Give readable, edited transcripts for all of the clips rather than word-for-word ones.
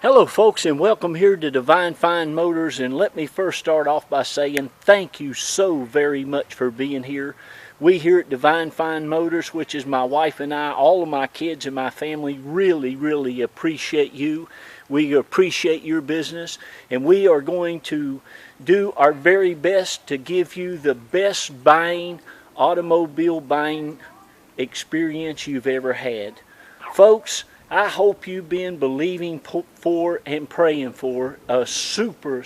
Hello folks, and welcome here to Divine Fine Motors. And let me first start off by saying thank you so very much for being here. We here at Divine Fine Motors, which is my wife and I, all of my kids and my family, really appreciate you. We appreciate your business, and we are going to do our very best to give you the best automobile buying experience you've ever had. Folks, I hope you've been believing for and praying for a super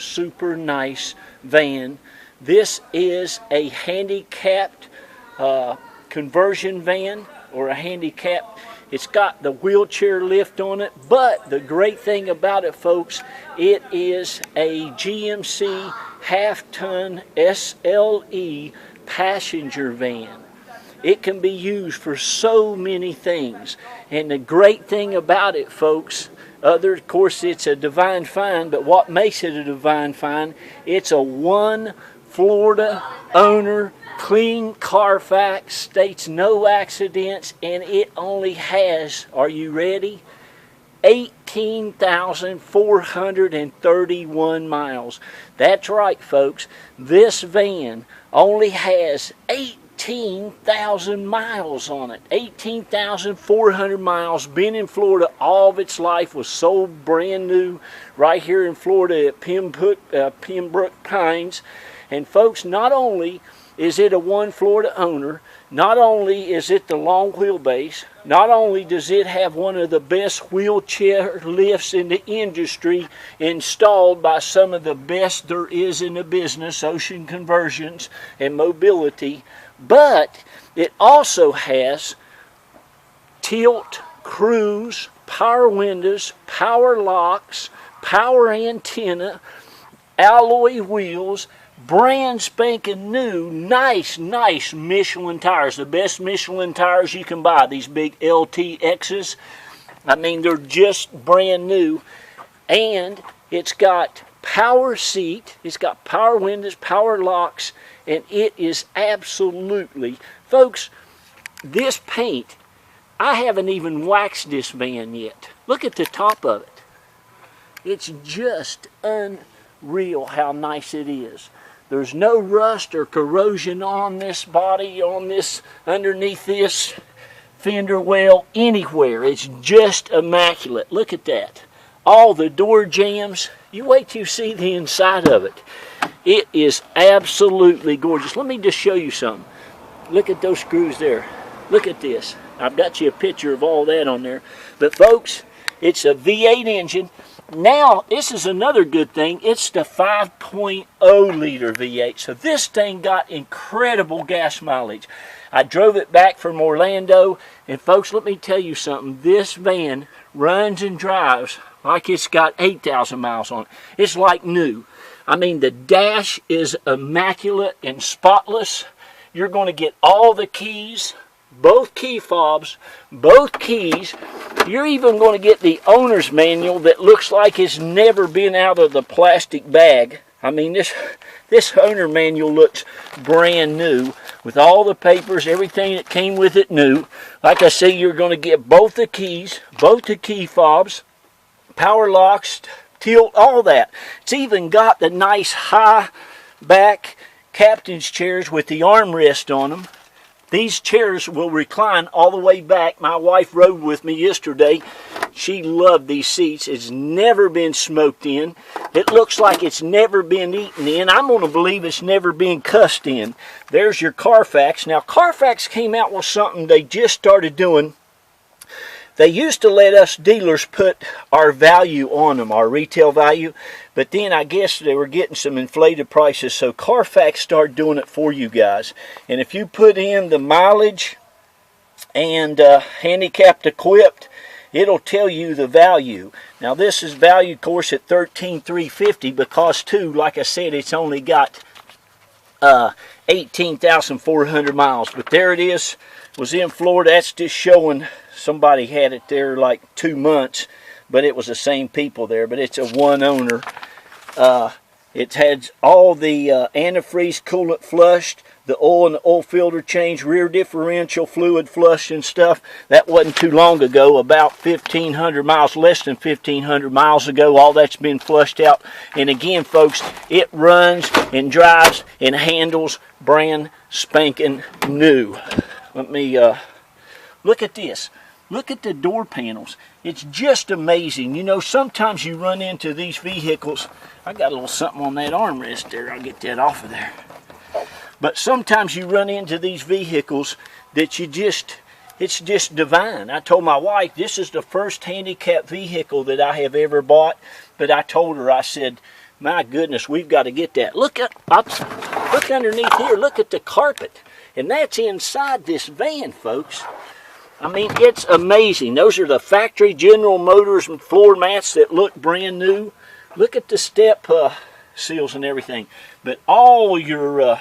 nice van. This is a handicapped conversion van, or a handicap. It's got the wheelchair lift on it, but the great thing about it, folks, it is a GMC half-ton SLE passenger van. It can be used for so many things. And the great thing about it, folks, of course, it's a Divine Fine, but what makes it a Divine Fine, it's a one Florida owner, clean Carfax, states no accidents, and it only has, are you ready? 18,431 miles. That's right, folks. This van only has 18,000 miles on it. 18,400 miles. Been in Florida all of its life. Was sold brand new right here in Florida at Pembroke Pines. And folks, not only is it a one Florida owner, not only is it the long wheelbase, not only does it have one of the best wheelchair lifts in the industry, installed by some of the best there is in the business, Ocean Conversions and Mobility, but it also has tilt, cruise, power windows, power locks, power antenna, alloy wheels, brand spanking new, nice Michelin tires. The best Michelin tires you can buy. These big LTXs. I mean, they're just brand new. And it's got power seat. It's got power windows, power locks. And it is absolutely, folks, this paint, I haven't even waxed this van yet. Look at the top of it. It's just unreal how nice it is. There's no rust or corrosion on this body, underneath this fender well, anywhere. It's just immaculate. Look at that. All the door jambs. You wait till you see the inside of it. It is absolutely gorgeous. Let me just show you something. Look at those screws there. Look at this. I've got you a picture of all that on there. But folks, it's a V8 engine. Now, this is another good thing. It's the 5.0 liter V8. So this thing got incredible gas mileage. I drove it back from Orlando. And folks, let me tell you something. This van runs and drives like it's got 8,000 miles on it. It's like new. I mean, the dash is immaculate and spotless. You're going to get all the keys, both key fobs, both keys. You're even going to get the owner's manual that looks like it's never been out of the plastic bag. I mean, this owner manual looks brand new with all the papers, everything that came with it new. Like I say, you're going to get both the keys, both the key fobs, power locks, tilt, all that. It's even got the nice high back captain's chairs with the armrest on them. These chairs will recline all the way back. My wife rode with me yesterday. She loved these seats. It's never been smoked in. It looks like it's never been eaten in. I'm going to believe it's never been cussed in. There's your Carfax. Now, Carfax came out with something they just started doing. They used to let us dealers put our value on them, our retail value, but then I guess they were getting some inflated prices, so Carfax started doing it for you guys. And if you put in the mileage and handicapped equipped, it'll tell you the value. Now this is valued, of course, at $13,350 because, too, like I said, it's only got 18,400 miles. But there it is. Was in Florida. That's just showing somebody had it there like 2 months, but it was the same people there. But it's a one owner It has all the antifreeze coolant flushed, the oil and the oil filter changed, rear differential fluid flushed and stuff. That wasn't too long ago, about 1,500 miles, less than 1,500 miles ago. All that's been flushed out. And again, folks, it runs and drives and handles brand spanking new. Let me look at this. Look at the door panels. It's just amazing. You know, sometimes you run into these vehicles. I got a little something on that armrest there. I'll get that off of there. But sometimes you run into these vehicles that it's just divine. I told my wife, this is the first handicapped vehicle that I have ever bought. But I told her, I said, my goodness, we've got to get that. Look underneath here. Look at the carpet. And that's inside this van, folks. I mean, it's amazing. Those are the factory General Motors and floor mats that look brand new. Look at the step seals and everything. But all your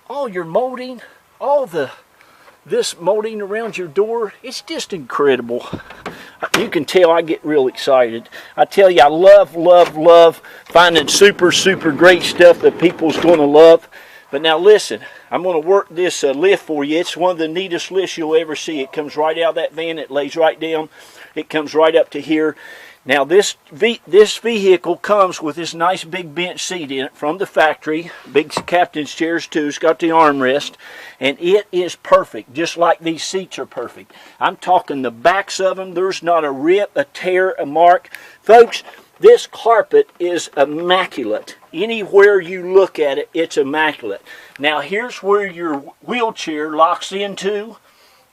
molding, this molding around your door, it's just incredible. You can tell I get real excited. I tell you, I love finding super great stuff that people's going to love. But now listen, I'm going to work this lift for you. It's one of the neatest lifts you'll ever see. It comes right out of that van. It lays right down. It comes right up to here. Now this vehicle comes with this nice big bench seat in it from the factory. Big captain's chairs too. It's got the armrest. And it is perfect, just like these seats are perfect. I'm talking the backs of them. There's not a rip, a tear, a mark. Folks, this carpet is immaculate. Anywhere you look at it, it's immaculate. Now here's where your wheelchair locks into,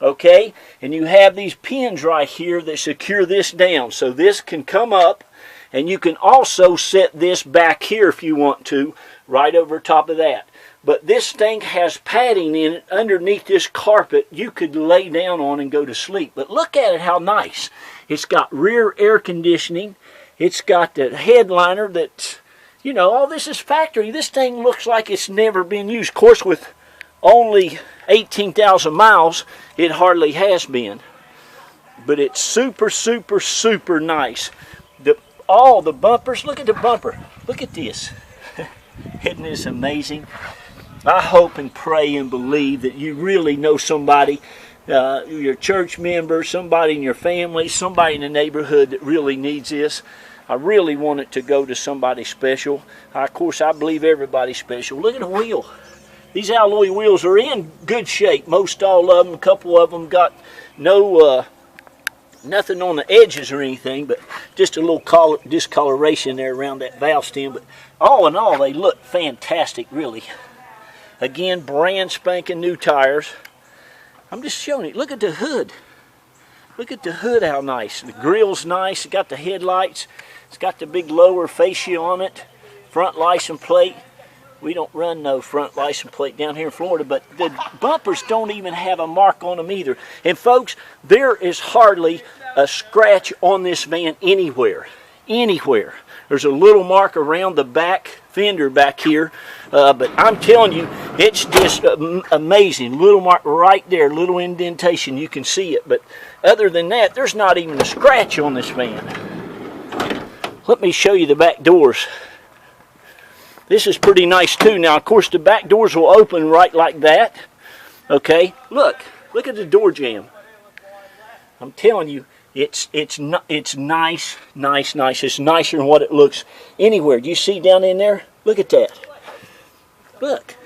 okay? And you have these pins right here that secure this down. So this can come up, and you can also set this back here if you want to, right over top of that. But this thing has padding in it underneath this carpet you could lay down on and go to sleep. But look at it, how nice. It's got rear air conditioning. It's got the headliner that, you know, all this is factory. This thing looks like it's never been used. Of course, with only 18,000 miles, it hardly has been. But it's super nice. All the bumpers, look at the bumper. Look at this. Isn't this amazing? I hope and pray and believe that you really know somebody, your church member, somebody in your family, somebody in the neighborhood that really needs this. I really want it to go to somebody special. Of course, I believe everybody's special. Look at the wheel. These alloy wheels are in good shape. Most all of them. A couple of them got no nothing on the edges or anything, but just a little discoloration there around that valve stem. But all in all, they look fantastic, really. Again, brand spanking new tires. I'm just showing you. Look at the hood. Look at the hood, how nice. The grill's nice. It's got the headlights. It's got the big lower fascia on it. Front license plate. We don't run no front license plate down here in Florida, but the bumpers don't even have a mark on them either. And folks, there is hardly a scratch on this van anywhere. Anywhere. There's a little mark around the back fender back here, but I'm telling you, it's just amazing. Little mark right there, little indentation, you can see it. But other than that, there's not even a scratch on this van. Let me show you the back doors. This is pretty nice too. Now, of course, the back doors will open right like that. Okay, look at the door jamb. I'm telling you, it's nice. It's nicer than what it looks anywhere. Do you see down in there? Look at that. Look.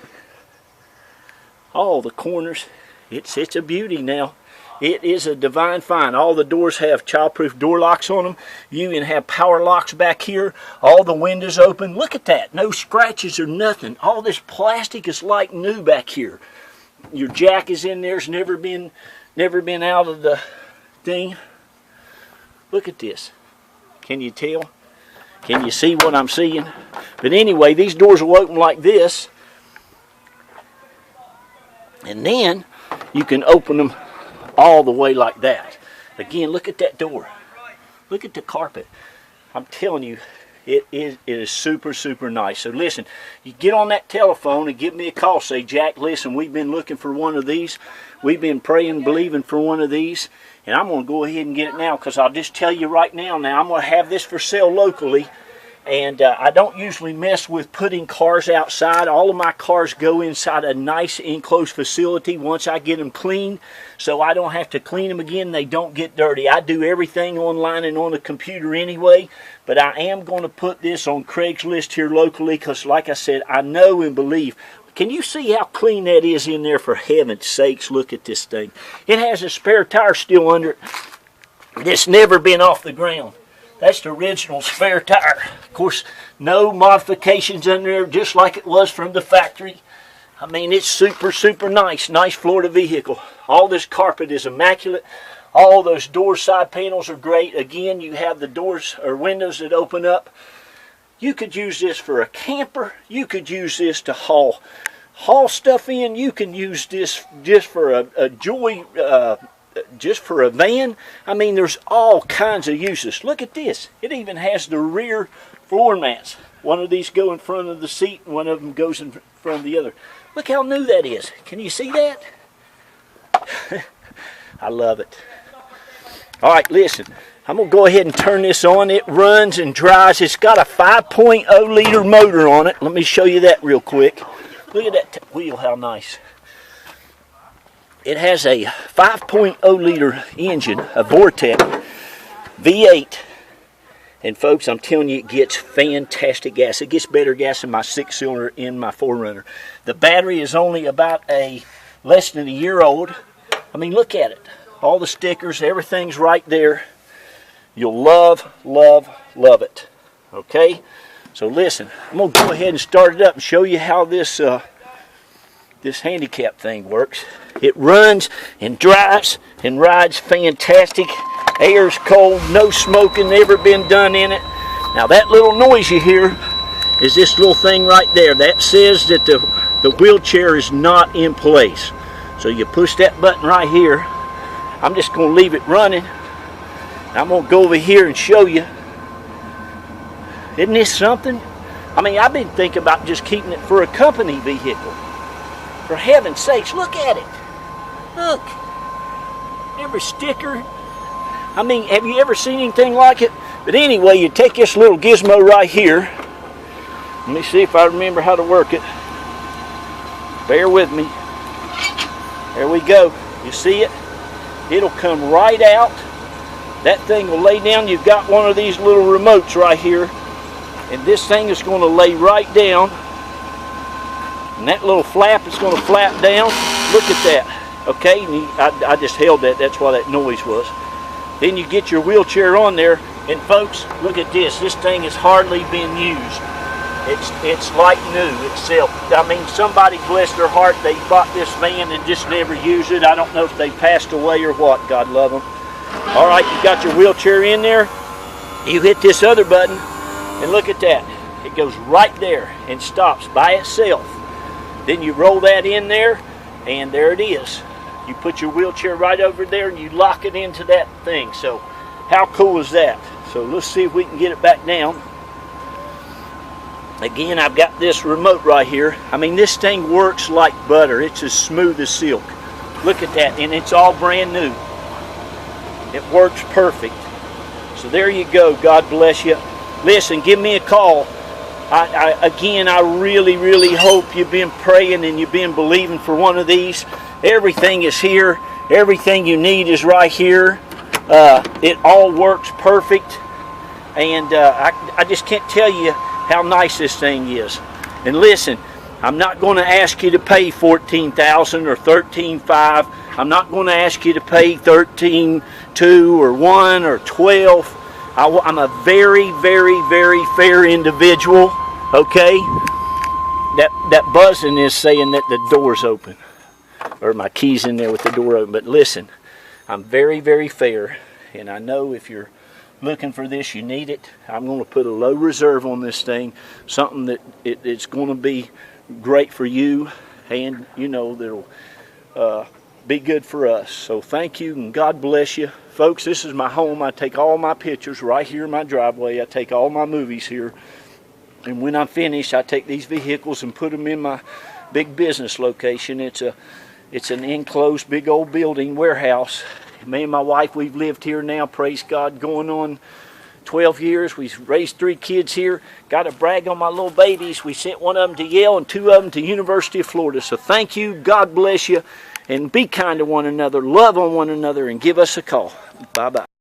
All the corners. It's a beauty now. It is a divine find. All the doors have childproof door locks on them. You even have power locks back here. All the windows open. Look at that. No scratches or nothing. All this plastic is like new back here. Your jack is in there. It's never been out of the thing. Look at this. Can you tell? Can you see what I'm seeing? But anyway, these doors will open like this. And then you can open them all the way like that. Again, look at that door. Look at the carpet. I'm telling you, it is super nice. So listen, you get on that telephone and give me a call. Say, Jack, listen, we've been looking for one of these. We've been praying, believing for one of these. And I'm going to go ahead and get it now, because I'll just tell you right now, I'm going to have this for sale locally. And I don't usually mess with putting cars outside. All of my cars go inside a nice enclosed facility once I get them cleaned, so I don't have to clean them again. They don't get dirty. I do everything online and on the computer anyway, but I am going to put this on Craigslist here locally because, like I said, I know and believe. Can you see how clean that is in there? For heaven's sakes, look at this thing. It has a spare tire still under it that's never been off the ground. That's the original spare tire. Of course, no modifications in there, just like it was from the factory. I mean, it's super, super nice. Nice Florida vehicle. All this carpet is immaculate. All those door side panels are great. Again, you have the doors or windows that open up. You could use this for a camper. You could use this to haul stuff in. You can use this just for a joy, just for a van. I mean, there's all kinds of uses. Look at this. It even has the rear floor mats. One of these go in front of the seat, and one of them goes in front of the other. Look how new that is. Can you see that? I love it. All right, listen. I'm going to go ahead and turn this on. It runs and drives. It's got a 5.0 liter motor on it. Let me show you that real quick. Look at that wheel, how nice. It has a 5.0 liter engine, a Vortec V8. And folks, I'm telling you, it gets fantastic gas. It gets better gas than my 6-cylinder in my 4Runner. The battery is only about less than a year old. I mean, look at it. All the stickers, everything's right there. You'll love, love, love it. Okay? So listen, I'm going to go ahead and start it up and show you how this this handicap thing works. It runs and drives and rides fantastic. Air's cold, no smoking ever been done in it. Now that little noise you hear is this little thing right there. That says that the wheelchair is not in place. So you push that button right here. I'm just going to leave it running. I'm going to go over here and show you. Isn't this something? I mean, I've been thinking about just keeping it for a company vehicle. For heaven's sakes, look at it. Look. Every sticker. I mean, have you ever seen anything like it? But anyway, you take this little gizmo right here. Let me see if I remember how to work it. Bear with me. There we go. You see it? It'll come right out. That thing will lay down. You've got one of these little remotes right here. And this thing is going to lay right down. And that little flap is going to flap down. Look at that. Okay, and I just held that. That's why that noise was. Then you get your wheelchair on there. And folks, look at this. This thing has hardly been used. It's like new itself. I mean, somebody, bless their heart, they bought this van and just never used it. I don't know if they passed away or what. God love them. All right, you got your wheelchair in there. You hit this other button, and look at that. It goes right there and stops by itself. Then you roll that in there, and there it is. You put your wheelchair right over there, and you lock it into that thing. So how cool is that? So let's see if we can get it back down. Again, I've got this remote right here. I mean, this thing works like butter. It's as smooth as silk. Look at that, and it's all brand new. It works perfect. So there you go. God bless you. Listen, give me a call. Again, I really, really hope you've been praying and you've been believing for one of these. Everything is here. Everything you need is right here. It all works perfect. And I just can't tell you how nice this thing is. And listen, I'm not going to ask you to pay $14,000 or $13,500. I'm not going to ask you to pay $13,200 or $1,000 or $12,000. I'm a very, very, very fair individual. Okay? That buzzing is saying that the door's open, or my key's in there with the door open. But listen, I'm very, very fair, and I know if you're looking for this, you need it. I'm going to put a low reserve on this thing, something that it's going to be great for you, and you know that'll be good for us. So thank you, and God bless you. Folks, this is my home. I take all my pictures right here in my driveway. I take all my movies here. And when I'm finished, I take these vehicles and put them in my big business location. It's an enclosed big old building warehouse. Me and my wife, we've lived here now, praise God, going on 12 years. We've raised 3 kids here. Got to brag on my little babies. We sent one of them to Yale and 2 of them to University of Florida. So thank you. God bless you. And be kind to one another. Love on one another. And give us a call. Bye-bye.